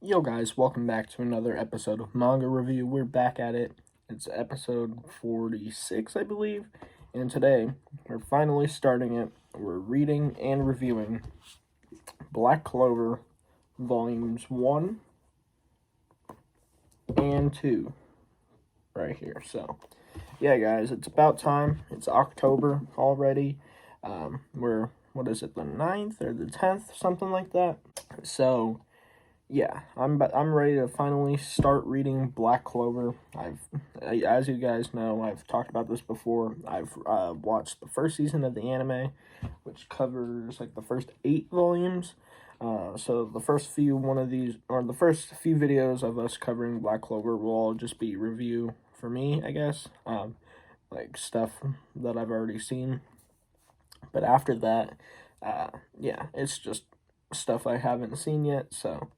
Yo guys, welcome back to another episode of Manga Review. We're back at it. It's episode 46, I believe. And today, we're finally starting it. We're reading and reviewing Black Clover Volumes 1 and 2 right here. So, yeah guys, it's about time. It's October already. We're, what is it, the 9th or the 10th, something like that. So, yeah, I'm ready to finally start reading Black Clover. As you guys know, I've talked about this before. I've watched the first season of the anime, which covers like the first 8 volumes. So the first few videos of us covering Black Clover will all just be review for me, I guess. Like stuff that I've already seen. But after that, yeah, it's just stuff I haven't seen yet. So.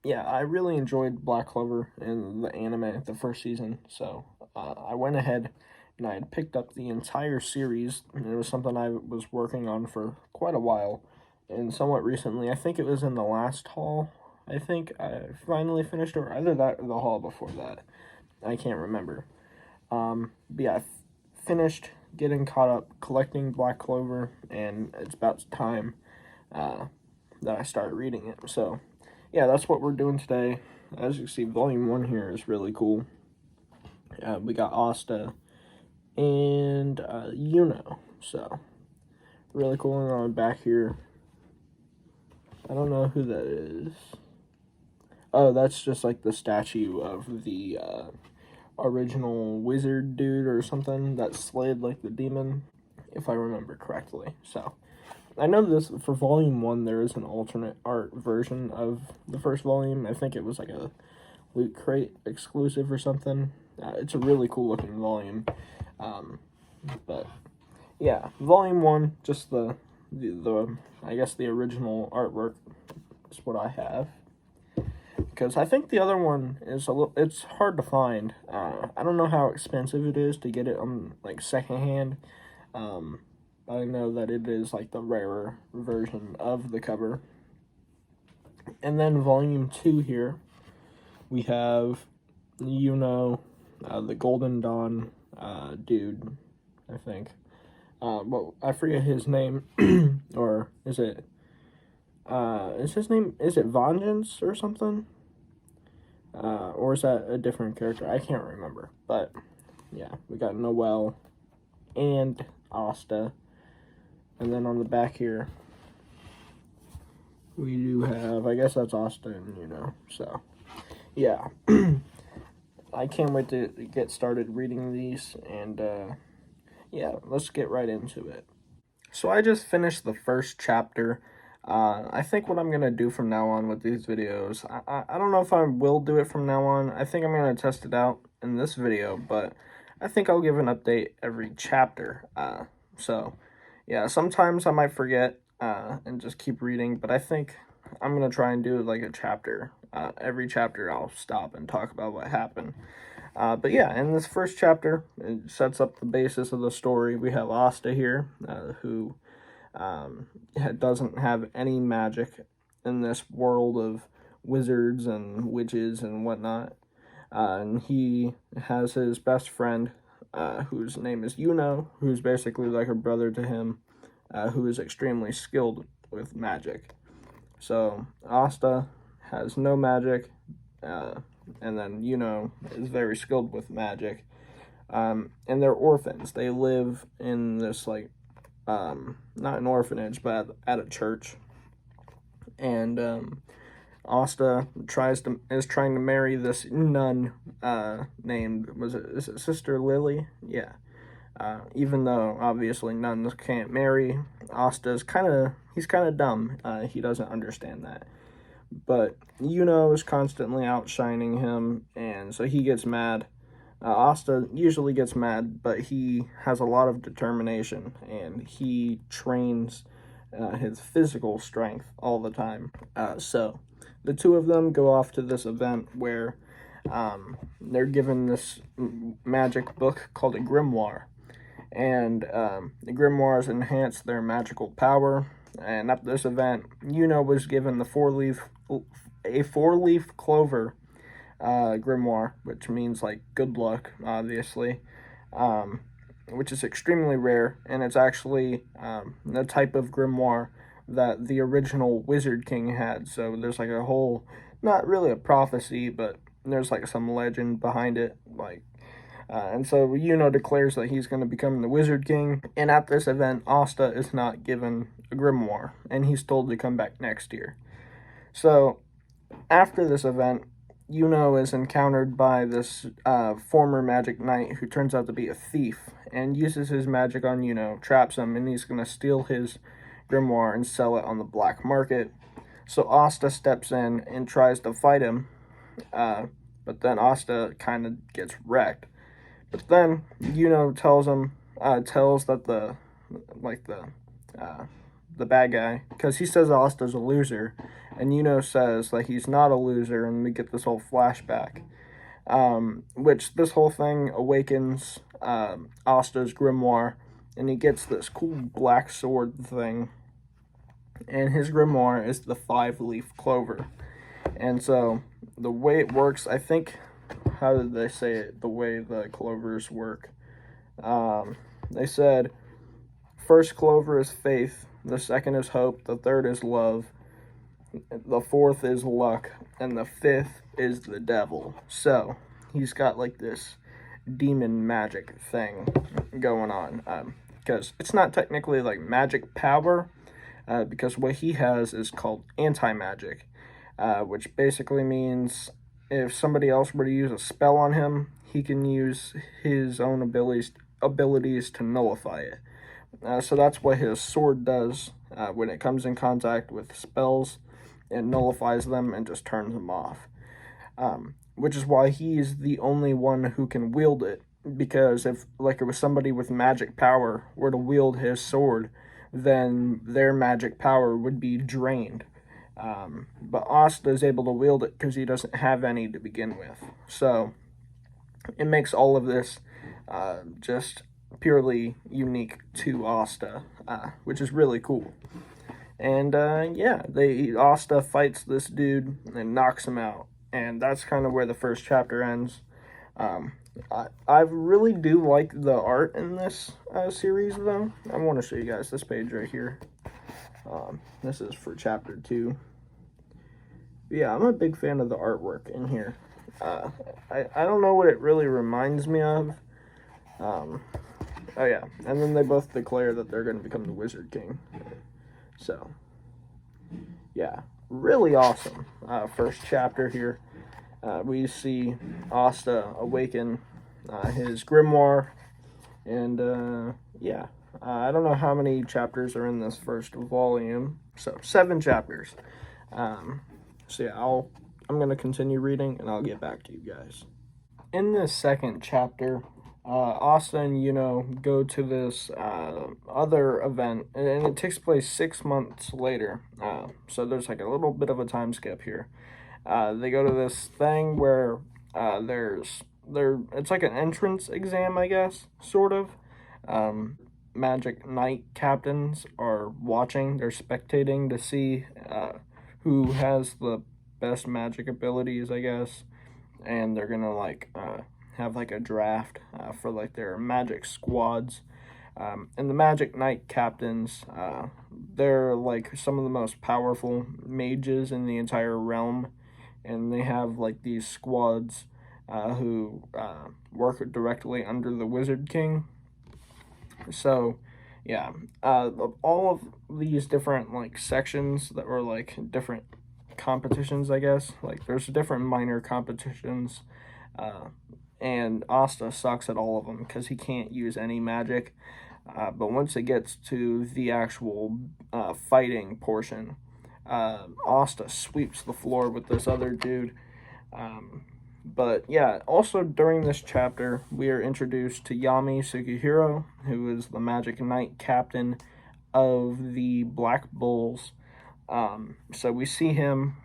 Yeah, I really enjoyed Black Clover in the anime, the first season, so I went ahead and I had picked up the entire series, and it was something I was working on for quite a while, and somewhat recently, I think it was in the last haul, I think I finally finished, or either that or the haul before that, I can't remember. But yeah, I finished getting caught up collecting Black Clover, and it's about time that I started reading it, so. Yeah, that's what we're doing today. As you see, Volume 1 here is really cool. We got Asta and Yuno. So, really cool. And on back here, I don't know who that is. Oh, that's just like the statue of the original wizard dude or something that slayed like the demon, if I remember correctly. So, I know this, for Volume 1, there is an alternate art version of the first volume. I think it was like a Loot Crate exclusive or something. It's a really cool looking volume. But, yeah, Volume 1, just the I guess the original artwork is what I have. Because I think the other one is it's hard to find. I don't know how expensive it is to get it on, like, secondhand. I know that it is like the rarer version of the cover. And then Volume 2 here, we have, the Golden Dawn dude, I think. Well, I forget his name, or is it Vengeance or something? Or is that a different character? I can't remember. But, yeah, we got Noelle and Asta. And then on the back here, we do have, I guess that's Austin, so, yeah. I can't wait to get started reading these, and, yeah, let's get right into it. So I just finished the first chapter. I think what I'm going to do from now on with these videos, I don't know if I will do it from now on. I think I'm going to test it out in this video, but I think I'll give an update every chapter, so. Yeah, sometimes I might forget and just keep reading, but I think I'm going to try and do like a chapter. Every chapter I'll stop and talk about what happened. But yeah, in this first chapter, it sets up the basis of the story. We have Asta here, who doesn't have any magic in this world of wizards and witches and whatnot. And he has his best friend, whose name is Yuno, who's basically like a brother to him, who is extremely skilled with magic. So, Asta has no magic, and then Yuno is very skilled with magic. And they're orphans. They live in this, like, not an orphanage, but at a church. And, Asta is trying to marry this nun named, is it Sister Lily? Yeah. Even though obviously nuns can't marry, he's kind of dumb. He doesn't understand that. But Yuno is constantly outshining him, and so he gets mad. Asta usually gets mad, but he has a lot of determination, and he trains his physical strength all the time. So the two of them go off to this event where they're given this magic book called a grimoire. And the grimoires enhance their magical power. And at this event, Yuno was given the 4-leaf a 4-leaf clover grimoire, which means like good luck, obviously, which is extremely rare, and it's actually the type of grimoire that the original Wizard King had. So there's like a whole, not really a prophecy, but there's like some legend behind it, like. And so Yuno declares that he's going to become the Wizard King, and at this event, Asta is not given a grimoire, and he's told to come back next year. So, after this event, Yuno is encountered by this former magic knight who turns out to be a thief, and uses his magic on Yuno, traps him, and he's going to steal his grimoire and sell it on the black market. So Asta steps in and tries to fight him, but then Asta kind of gets wrecked. But then Yuno tells that the bad guy, because he says Asta's a loser, and Yuno says that he's not a loser, and we get this whole flashback, which this whole thing awakens Asta's grimoire, and he gets this cool black sword thing, and his grimoire is the 5-leaf clover. And so the way it works, I think, how did they say it, the way the clovers work? They said, first clover is faith, the second is hope, the third is love, the fourth is luck, and the fifth is the devil. So, he's got like this demon magic thing going on. Because it's not technically like magic power, because what he has is called anti-magic, which basically means if somebody else were to use a spell on him, he can use his own abilities to nullify it. So that's what his sword does when it comes in contact with spells. It nullifies them and just turns them off. Which is why he's the only one who can wield it. Because if like it was somebody with magic power were to wield his sword, then their magic power would be drained. But Asta is able to wield it because he doesn't have any to begin with. So it makes all of this just purely unique to Asta, which is really cool. And yeah, Asta fights this dude and knocks him out. And that's kind of where the first chapter ends. I really do like the art in this series, though. I want to show you guys this page right here. This is for chapter 2. Yeah, I'm a big fan of the artwork in here. I don't know what it really reminds me of. Oh yeah, and then they both declare that they're going to become the Wizard King. So, yeah, really awesome. First chapter here. We see Asta awaken his grimoire, and yeah, I don't know how many chapters are in this first volume. So 7 chapters. So yeah, I'm gonna continue reading, and I'll get back to you guys. In this second chapter, Asta and Yuno go to this other event, and it takes place 6 months later. So there's like a little bit of a time skip here. They go to this thing where it's like an entrance exam, I guess, sort of. Magic Knight captains are watching, they're spectating to see who has the best magic abilities, I guess. And they're gonna like have like a draft for like their magic squads. And the Magic Knight captains, they're like some of the most powerful mages in the entire realm. And they have like these squads who work directly under the Wizard King. So, yeah, all of these different like sections that were like different competitions, I guess. Like there's different minor competitions, and Asta sucks at all of them because he can't use any magic. But once it gets to the actual fighting portion, Asta sweeps the floor with this other dude. But yeah, also during this chapter, we are introduced to Yami Sukihiro, who is the Magic Knight captain of the Black Bulls. So we see him,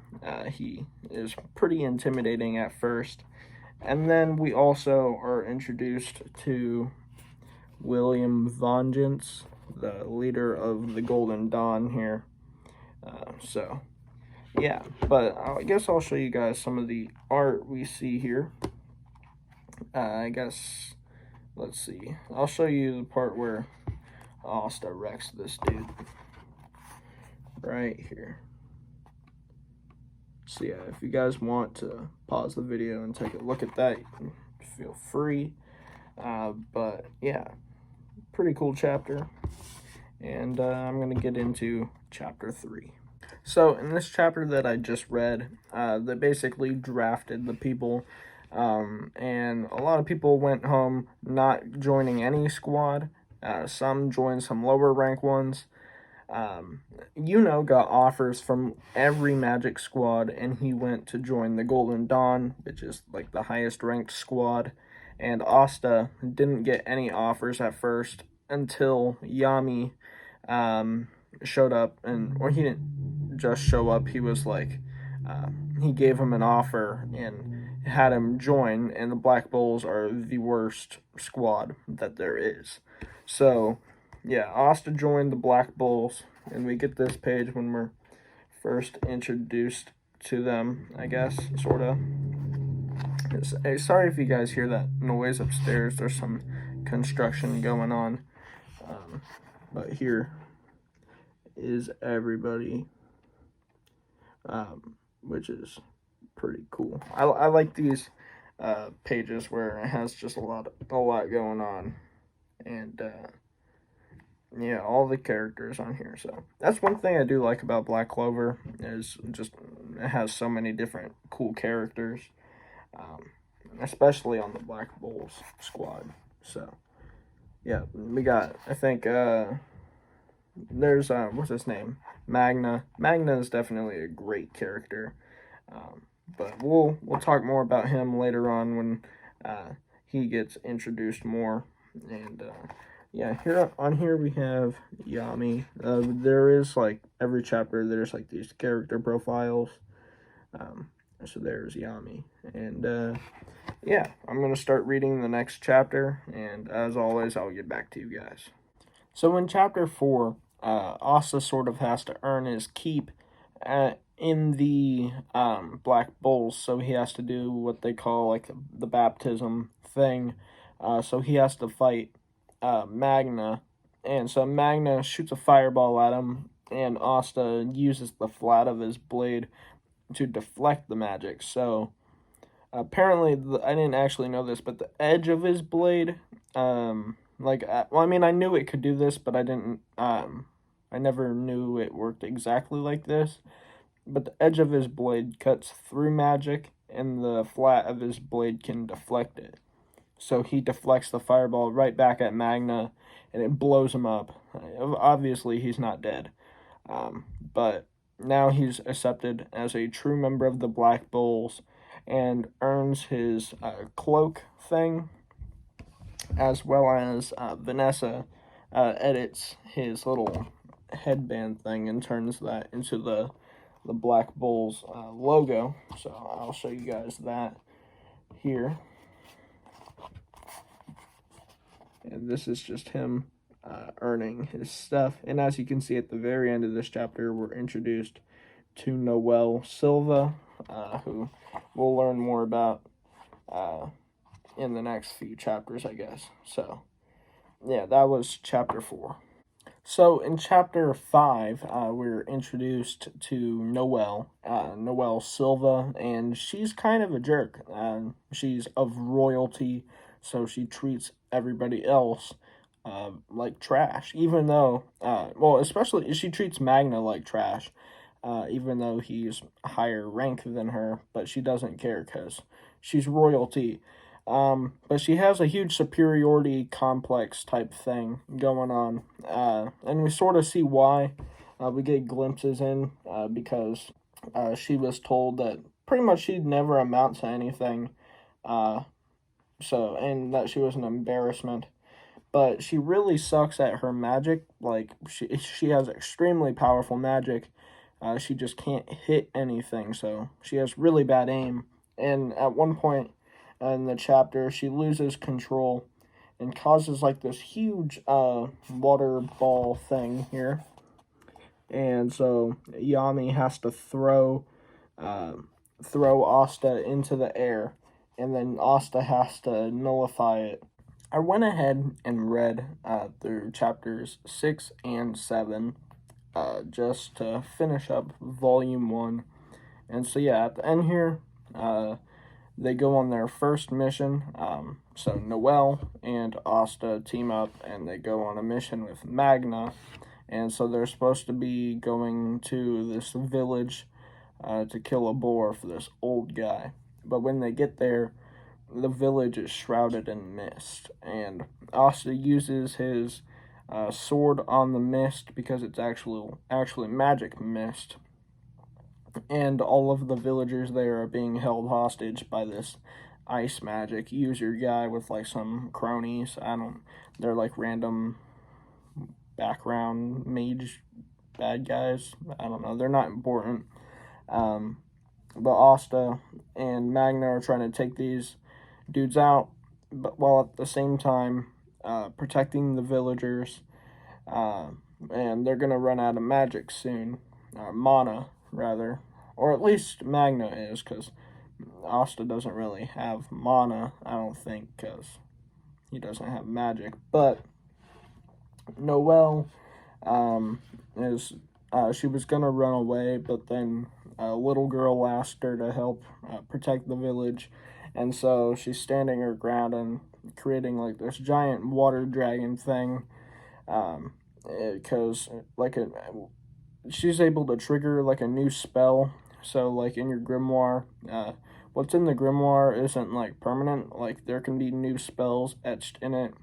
he is pretty intimidating at first. And then we also are introduced to William Vengeance, the leader of the Golden Dawn here. So yeah, but I guess I'll show you guys some of the art we see here. I guess, let's see. I'll show you the part where Asta wrecks this dude. Right here. So yeah, if you guys want to pause the video and take a look at that, you can feel free. But yeah, pretty cool chapter. And I'm going to get into chapter 3. So in this chapter that I just read, they basically drafted the people, and a lot of people went home not joining any squad. Some joined some lower rank ones. Got offers from every Magic squad, and he went to join the Golden Dawn, which is like the highest ranked squad. And Asta didn't get any offers at first until Yami showed up, or he didn't just show up, he was like, he gave him an offer and had him join, and the Black Bulls are the worst squad that there is. So, yeah, Asta joined the Black Bulls, and we get this page when we're first introduced to them, I guess, sort of. Sorry if you guys hear that noise upstairs. There's some construction going on. But here is everybody, which is pretty cool. I like these pages where it has just a lot going on, and yeah, all the characters on here. So that's one thing I do like about Black Clover, is just it has so many different cool characters, especially on the Black Bulls squad. So yeah, we got, I think, there's what's his name, Magna is definitely a great character, but we'll talk more about him later on when he gets introduced more. And yeah, here we have Yami. There is, like, every chapter there's like these character profiles. So there's Yami, and yeah, I'm gonna start reading the next chapter, and as always, I'll get back to you guys. So in chapter 4, Asta sort of has to earn his keep in the Black Bulls, so he has to do what they call like the baptism thing. So he has to fight Magna, and so Magna shoots a fireball at him, and Asta uses the flat of his blade to deflect the magic. So apparently, I didn't actually know this, but the edge of his blade, I mean, I knew it could do this, but I didn't, I never knew it worked exactly like this. But the edge of his blade cuts through magic, and the flat of his blade can deflect it. So he deflects the fireball right back at Magna, and it blows him up. Obviously, he's not dead. But now he's accepted as a true member of the Black Bulls, and earns his cloak thing, as well as Vanessa edits his little headband thing and turns that into the Black Bulls logo. So I'll show you guys that here. And this is just him earning his stuff. And as you can see at the very end of this chapter, we're introduced to Noelle Silva, who we'll learn more about in the next few chapters, I guess. So, yeah, that was chapter 4. So, in chapter 5, we're introduced to Noelle Silva, and she's kind of a jerk. She's of royalty, so she treats everybody else like trash, even though, especially she treats Magna like trash. Even though he's higher rank than her, but she doesn't care because she's royalty. But she has a huge superiority complex type thing going on, and we sort of see why. We get glimpses in because she was told that pretty much she'd never amount to anything, and that she was an embarrassment. But she really sucks at her magic. Like, she has extremely powerful magic. She just can't hit anything, so she has really bad aim. And at one point in the chapter, she loses control and causes like this huge water ball thing here. And so Yami has to throw Asta into the air, and then Asta has to nullify it. I went ahead and read through chapters 6 and 7 just to finish up volume 1. And so yeah, at the end here, they go on their first mission. So Noelle and Asta team up and they go on a mission with Magna. And so they're supposed to be going to this village to kill a boar for this old guy. But when they get there, the village is shrouded in mist. And Asta uses his sword on the mist because it's actually magic mist. And all of the villagers there are being held hostage by this ice magic user guy with like some cronies. They're like random background mage bad guys. I don't know. They're not important. But Asta and Magna are trying to take these dudes out, but while at the same time protecting the villagers. And they're gonna run out of magic soon, mana rather, or at least Magna is, because Asta doesn't really have mana, I don't think, because he doesn't have magic. But Noelle is she was gonna run away, but then a little girl asked her to help protect the village, and so she's standing her ground and creating like this giant water dragon thing, because she's able to trigger like a new spell. So like in your grimoire, what's in the grimoire isn't like permanent. Like there can be new spells etched in it.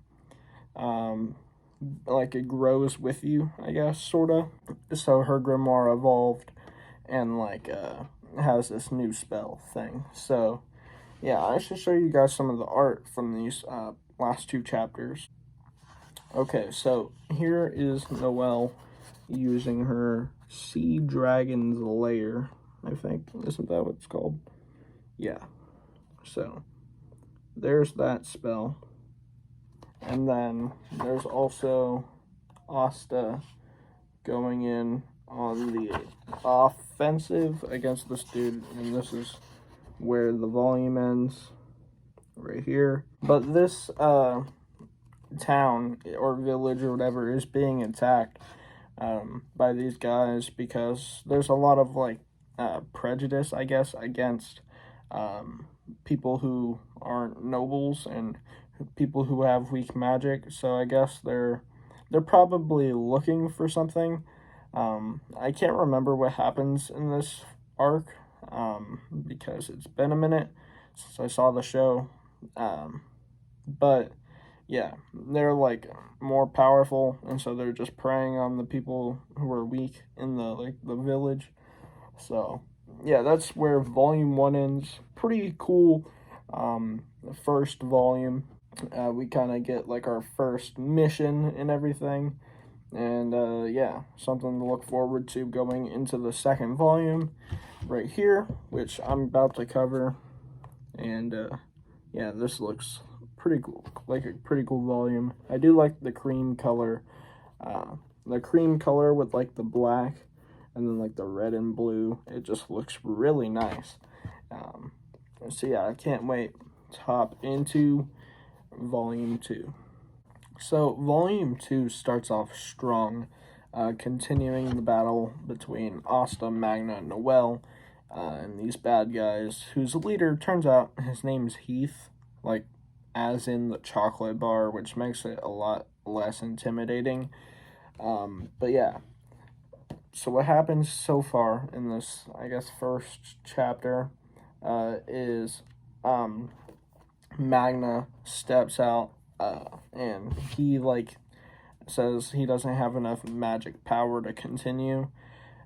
Like it grows with you, I guess, sorta. So her grimoire evolved and like has this new spell thing. So yeah, I should show you guys some of the art from these last 2 chapters. Okay, so here is Noelle using her Sea Dragon's Lair, I think. Isn't that what it's called? Yeah. So there's that spell. And then there's also Asta going in on the offensive against this dude. And this is where the volume ends, right here. But this town or village or whatever is being attacked by these guys because there's a lot of like prejudice, I guess, against people who aren't nobles and people who have weak magic. So I guess they're probably looking for something. I can't remember what happens in this arc because it's been a minute since I saw the show. But yeah, they're like more powerful, and so they're just preying on the people who are weak in the village. So yeah, that's where volume 1 ends. Pretty cool. The first volume, we kind of get like our first mission and everything, and yeah, something to look forward to going into the second volume right here, which I'm about to cover. And yeah, this looks pretty cool, like a pretty cool volume. I do like the cream color with like the black and then like the red and blue. It just looks really nice. So yeah, I can't wait to hop into volume 2. So volume 2 starts off strong, continuing the battle between Asta, Magna, and Noelle, and these bad guys, whose leader turns out his name's Heath, like as in the chocolate bar, which makes it a lot less intimidating. But yeah, so what happens so far in this, I guess, first chapter is Magna steps out and he like says he doesn't have enough magic power to continue,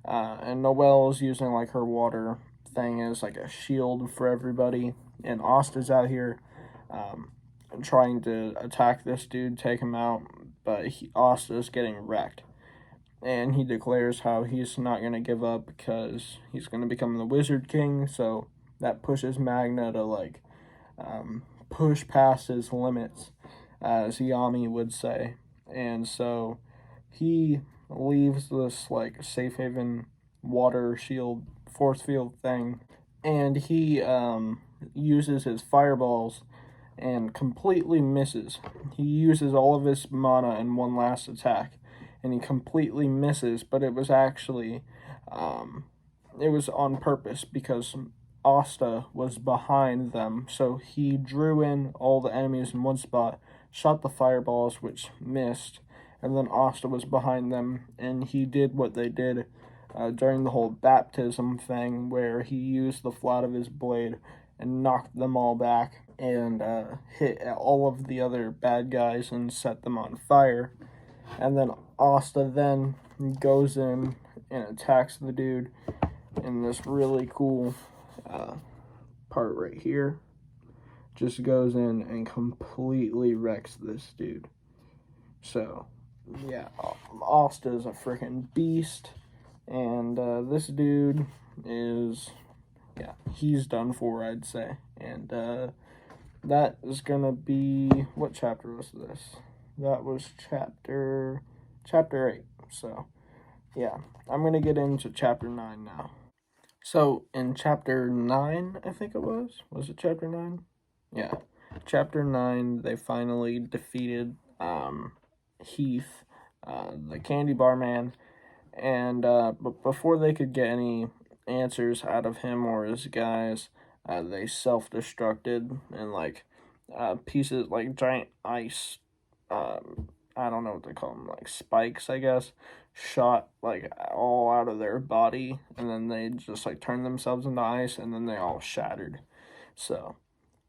and Noelle is using like her water thing as like a shield for everybody, and Asta's out here trying to attack this dude, take him out, but Asta's getting wrecked. And he declares how he's not going to give up because he's going to become the Wizard King. So that pushes Magna to like push past his limits, as Yami would say. And so he leaves this like safe haven water shield force field thing, and he uses his fireballs and completely misses. He uses all of his mana in one last attack, and he completely misses, but it was actually it was on purpose because Asta was behind them, so he drew in all the enemies in one spot, shot the fireballs, which missed, and then Asta was behind them, and he did what they did during the whole baptism thing, where he used the flat of his blade and knocked them all back and hit all of the other bad guys and set them on fire. And then Asta then goes in and attacks the dude in this really cool part right here. Just goes in and completely wrecks this dude. So, yeah, Asta's a freaking beast. And this dude is, yeah, he's done for, I'd say. And that is going to be, what chapter was this? That was chapter 8. So, yeah, I'm going to get into chapter 9 now. So, in chapter 9, I think it was it chapter 9? Yeah, chapter 9, they finally defeated Heath, the candy bar man, and but before they could get any answers out of him or his guys, they self-destructed, and like pieces, like giant ice, I don't know what they call them, like spikes, I guess, shot like all out of their body, and then they just like turned themselves into ice, and then they all shattered. So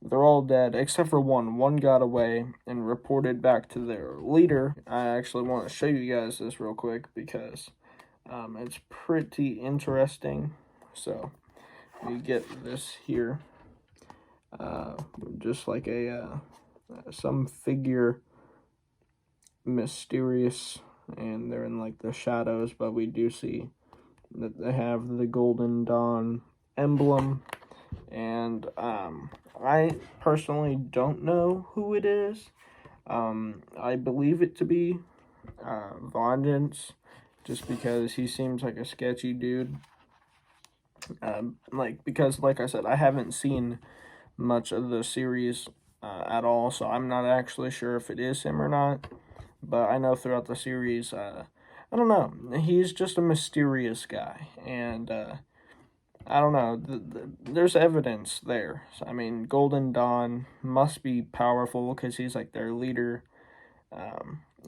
they're all dead except for one. One got away and reported back to their leader. I actually want to show you guys this real quick because it's pretty interesting. So you get this here, just like a some figure, mysterious, and they're in like the shadows, but we do see that they have the Golden Dawn emblem, and I personally don't know who it is. I believe it to be Vengeance, just because he seems like a sketchy dude. Because like I said, I haven't seen much of the series at all, so I'm not actually sure if it is him or not. But I know throughout the series, I don't know, he's just a mysterious guy, and I don't know, there's evidence there. So, I mean, Golden Dawn must be powerful because he's like their leader,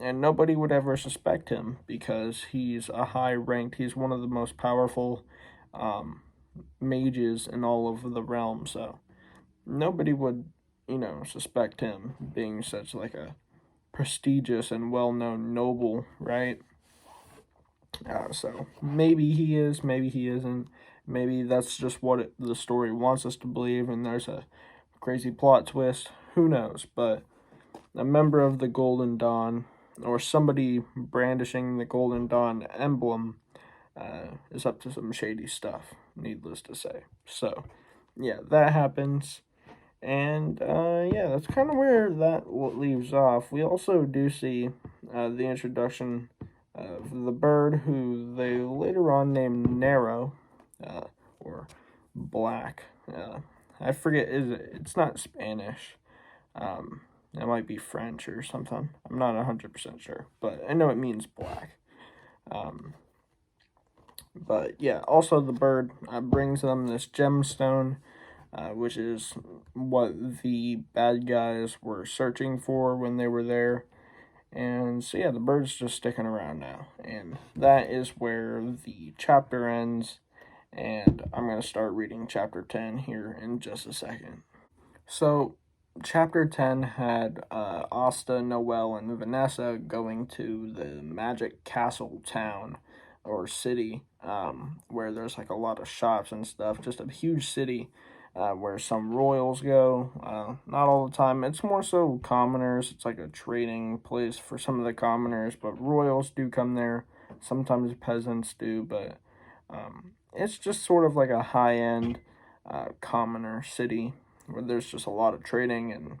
and nobody would ever suspect him because he's a high-ranked, he's one of the most powerful mages in all of the realm, so nobody would, suspect him being such like a prestigious and well-known noble, right? So maybe he is, maybe he isn't. Maybe that's just what the story wants us to believe, and there's a crazy plot twist. Who knows? But a member of the Golden Dawn, or somebody brandishing the Golden Dawn emblem, is up to some shady stuff, needless to say. So, yeah, that happens. And, yeah, that's kind of where that leaves off. We also do see the introduction of the bird, who they later on named Nero, or Black. I forget, it's not Spanish. It might be French or something. I'm not 100% sure, but I know it means black. But yeah, also the bird brings them this gemstone, which is what the bad guys were searching for when they were there. And so yeah, the bird's just sticking around now. And that is where the chapter ends. And I'm going to start reading chapter 10 here in just a second. So chapter 10 had Asta, Noelle, and Vanessa going to the magic castle town or city, where there's like a lot of shops and stuff, just a huge city where some royals go, not all the time, it's more so commoners, it's like a trading place for some of the commoners, but royals do come there, sometimes peasants do, but it's just sort of like a high-end commoner city, where there's just a lot of trading and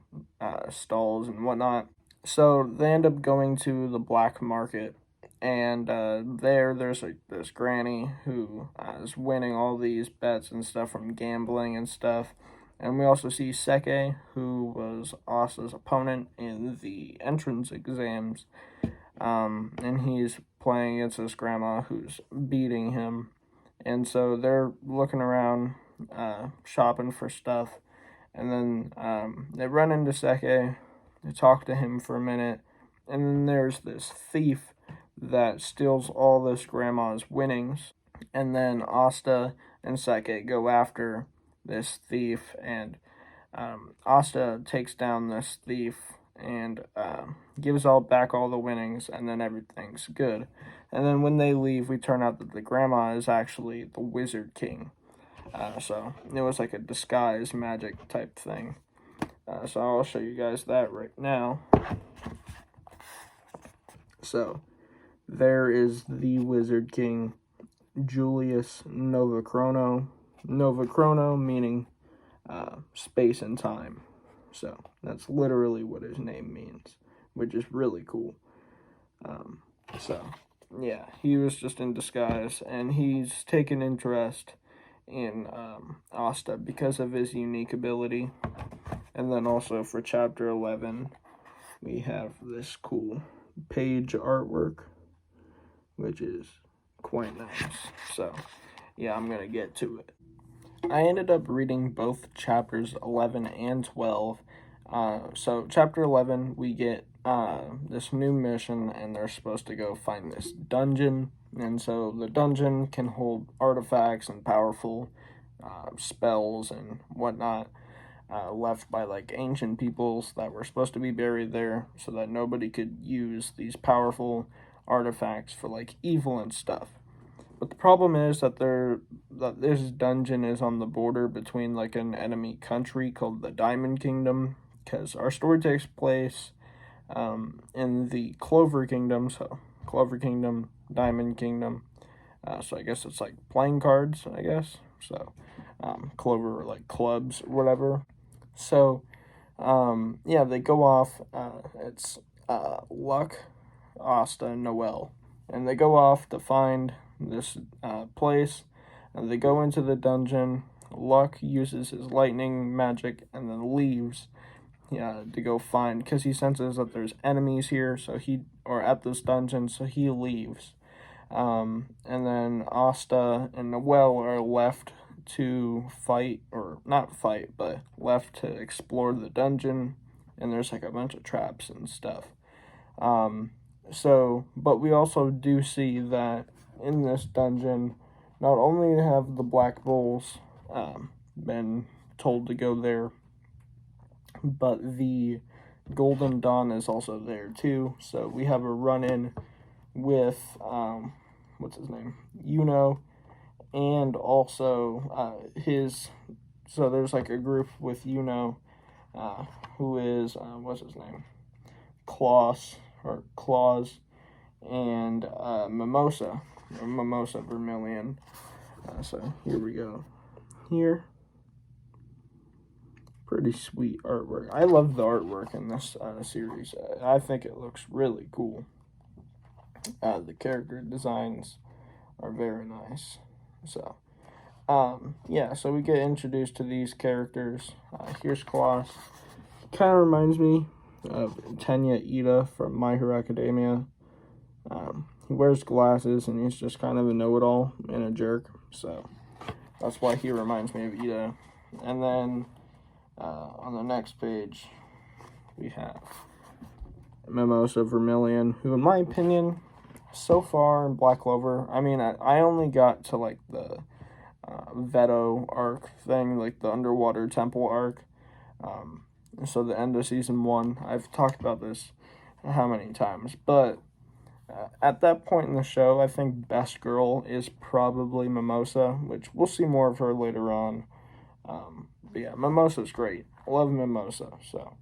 stalls and whatnot. So they end up going to the black market, And there's like this granny who is winning all these bets and stuff from gambling and stuff. And we also see Seke, who was Asta's opponent in the entrance exams. And he's playing against his grandma who's beating him. And so they're looking around, shopping for stuff. And then they run into Seke, they talk to him for a minute. And then there's this thief that steals all this grandma's winnings. And then Asta and Seke go after this thief, and Asta takes down this thief and gives back all the winnings, and then everything's good. And then when they leave, we turn out that the grandma is actually the Wizard King. So it was like a disguise magic type thing. So I'll show you guys that right now. So there is the Wizard King, Julius Novachrono. Novachrono meaning space and time. So that's literally what his name means, which is really cool. So yeah, he was just in disguise, and he's taken interest in Asta because of his unique ability. And then also for chapter 11, we have this cool page artwork, which is quite nice. So yeah, I'm gonna get to it. I ended up reading both chapters 11 and 12. So chapter 11, we get this new mission, and they're supposed to go find this dungeon. And so the dungeon can hold artifacts and powerful spells and whatnot left by like ancient peoples that were supposed to be buried there, so that nobody could use these powerful artifacts for like evil and stuff. But the problem is that this dungeon is on the border between like an enemy country called the Diamond Kingdom, because our story takes place in the Clover Kingdom. So Clover Kingdom, Diamond Kingdom. So I guess it's like playing cards, I guess. So Clover are like clubs or whatever. So yeah, they go off. It's Luck, Asta, and Noelle. And they go off to find this place, and they go into the dungeon. Luck uses his lightning magic and then leaves to go find, because he senses that there's enemies here, or at this dungeon, so he leaves. And then Asta and Noelle are left to fight, or not fight, but left to explore the dungeon, and there's like a bunch of traps and stuff. But we also do see that in this dungeon, not only have the Black Bulls been told to go there, but the Golden Dawn is also there too. So we have a run-in with, what's his name? And also so there's like a group with who is, what's his name? Claus, and Mimosa Vermilion. So here we go. Here. Pretty sweet artwork. I love the artwork in this series. I think it looks really cool. The character designs are very nice. So, yeah, so we get introduced to these characters. Here's Claus. Kind of reminds me of Tenya Ida from My Hero Academia. He wears glasses, and he's just kind of a know-it-all and a jerk. So, that's why he reminds me of Ida. And then, on the next page, we have Mimosa Vermilion, who, in my opinion, so far in Black Clover, I mean, I only got to, like, the Veto arc thing, like the underwater temple arc. So the end of season 1, I've talked about this how many times, but at that point in the show, I think best girl is probably Mimosa, which we'll see more of her later on. But yeah, Mimosa's great. I love Mimosa. So,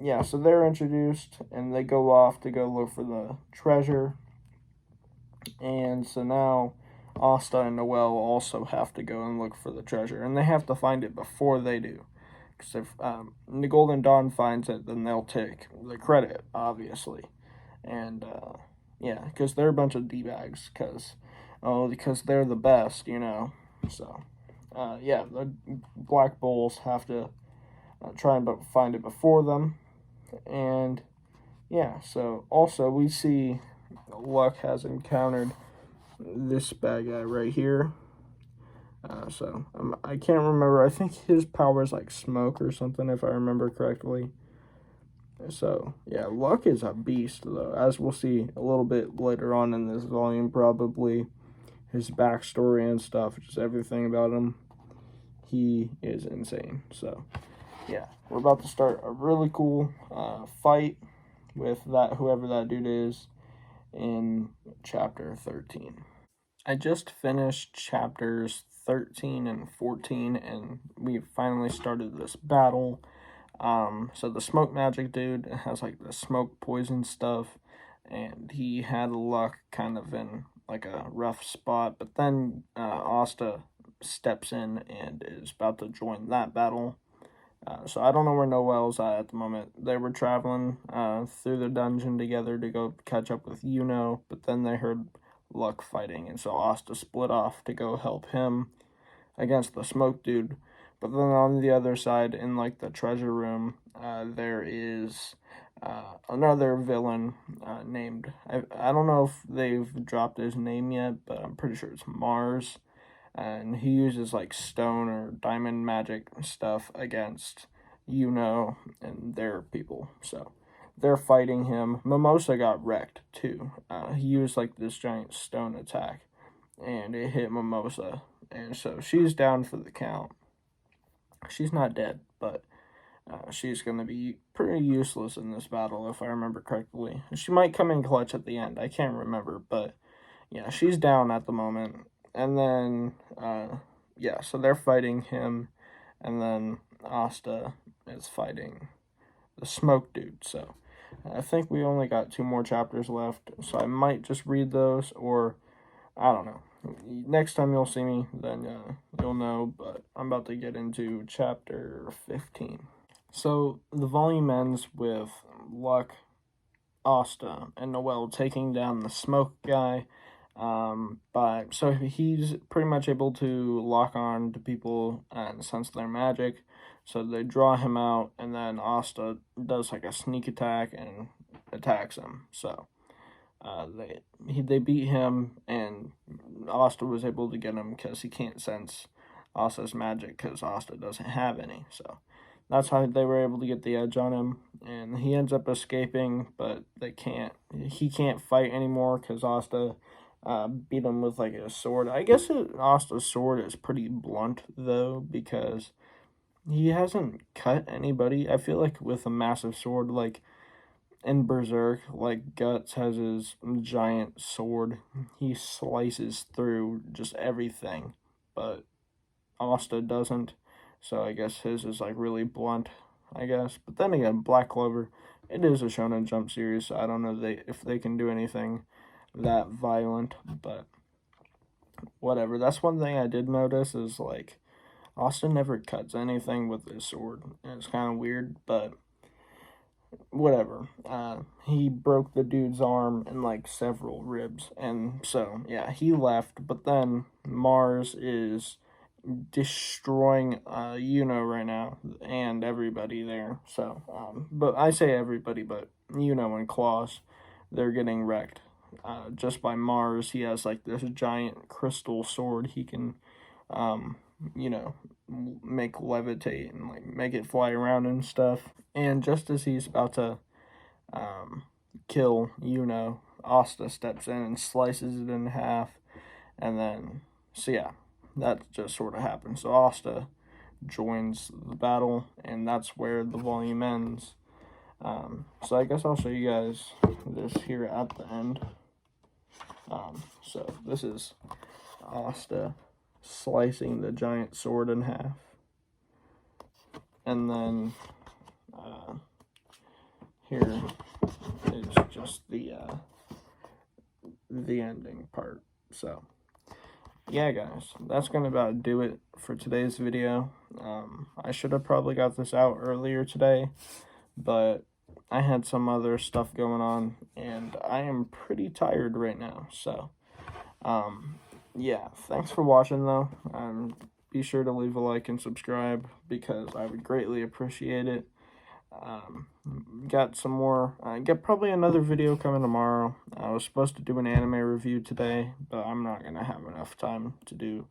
yeah, so they're introduced, and they go off to go look for the treasure. And so now Asta and Noelle also have to go and look for the treasure, and they have to find it before they do. Because if the Golden Dawn finds it, then they'll take the credit, obviously. And yeah, because they're a bunch of D-bags, because they're the best, you know. So, yeah, the Black Bulls have to try and find it before them. And, yeah, so also we see Luck has encountered this bad guy right here. I can't remember. I think his power is like smoke or something, if I remember correctly. So, yeah, Luck is a beast, though, as we'll see a little bit later on in this volume, probably. His backstory and stuff, just everything about him, he is insane. So, yeah, we're about to start a really cool fight with whoever that dude is, in chapter 13. I just finished chapters 13 and 14, and we finally started this battle. So the smoke magic dude has like the smoke poison stuff, and he had Luck kind of in like a rough spot, but then Asta steps in and is about to join that battle. So I don't know where Noel's at the moment. They were traveling through the dungeon together to go catch up with Yuno, but then they heard Luck fighting, and so Asta split off to go help him against the smoke dude. But then on the other side, in like the treasure room, there is another villain named, I don't know if they've dropped his name yet, but I'm pretty sure it's Mars. And he uses like stone or diamond magic stuff against Yuno and their people. So they're fighting him. Mimosa got wrecked too. He used like this giant stone attack, and it hit Mimosa, and so she's down for the count. She's not dead, but she's going to be pretty useless in this battle, if I remember correctly. She might come in clutch at the end. I can't remember, but yeah, she's down at the moment. And then, yeah, so they're fighting him, and then Asta is fighting the smoke dude. So I think we only got 2 more chapters left, so I might just read those, or I don't know. Next time you'll see me, then you'll know, but I'm about to get into chapter 15. So the volume ends with Luck, Asta, and Noel taking down the smoke guy. So he's pretty much able to lock on to people and sense their magic. So they draw him out, and then Asta does like a sneak attack and attacks him. So they beat him, and Asta was able to get him because he can't sense Asta's magic because Asta doesn't have any. So that's how they were able to get the edge on him, and he ends up escaping, but he can't fight anymore because Asta beat him with like a sword. I guess Asta's sword is pretty blunt though, because he hasn't cut anybody. I feel like with a massive sword, like in Berserk, like Guts has his giant sword, he slices through just everything, but Asta doesn't. So I guess his is like really blunt, I guess. But then again, Black Clover, it is a Shonen Jump series, so I don't know if they can do anything that violent, but whatever. That's one thing I did notice is like Austin never cuts anything with his sword. It's kind of weird, but whatever. He broke the dude's arm and like several ribs, and so yeah, he left. But then Mars is destroying Yuno right now and everybody there. So but I say everybody, but Yuno and Claws, they're getting wrecked just by Mars. He has like this giant crystal sword he can make levitate and like make it fly around and stuff. And just as he's about to kill Yuno, Asta steps in and slices it in half, and then so yeah, that just sort of happens. So Asta joins the battle, and that's where the volume ends. So I guess I'll show you guys this here at the end. So this is Asta slicing the giant sword in half, and then here is just the ending part. So yeah, guys, that's gonna about do it for today's video. I should have probably got this out earlier today, but I had some other stuff going on, and I am pretty tired right now. So, yeah, thanks for watching, though. Be sure to leave a like and subscribe, because I would greatly appreciate it. Got some more, get probably another video coming tomorrow. I was supposed to do an anime review today, but I'm not going to have enough time to do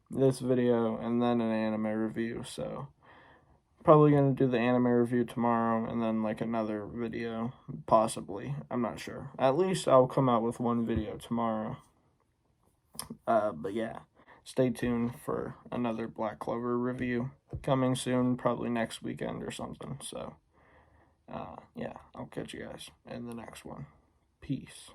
this video and then an anime review, so probably going to do the anime review tomorrow and then like another video, possibly. I'm not sure. At least I'll come out with one video tomorrow. But yeah, stay tuned for another Black Clover review coming soon, probably next weekend or something. So, yeah, I'll catch you guys in the next one. Peace.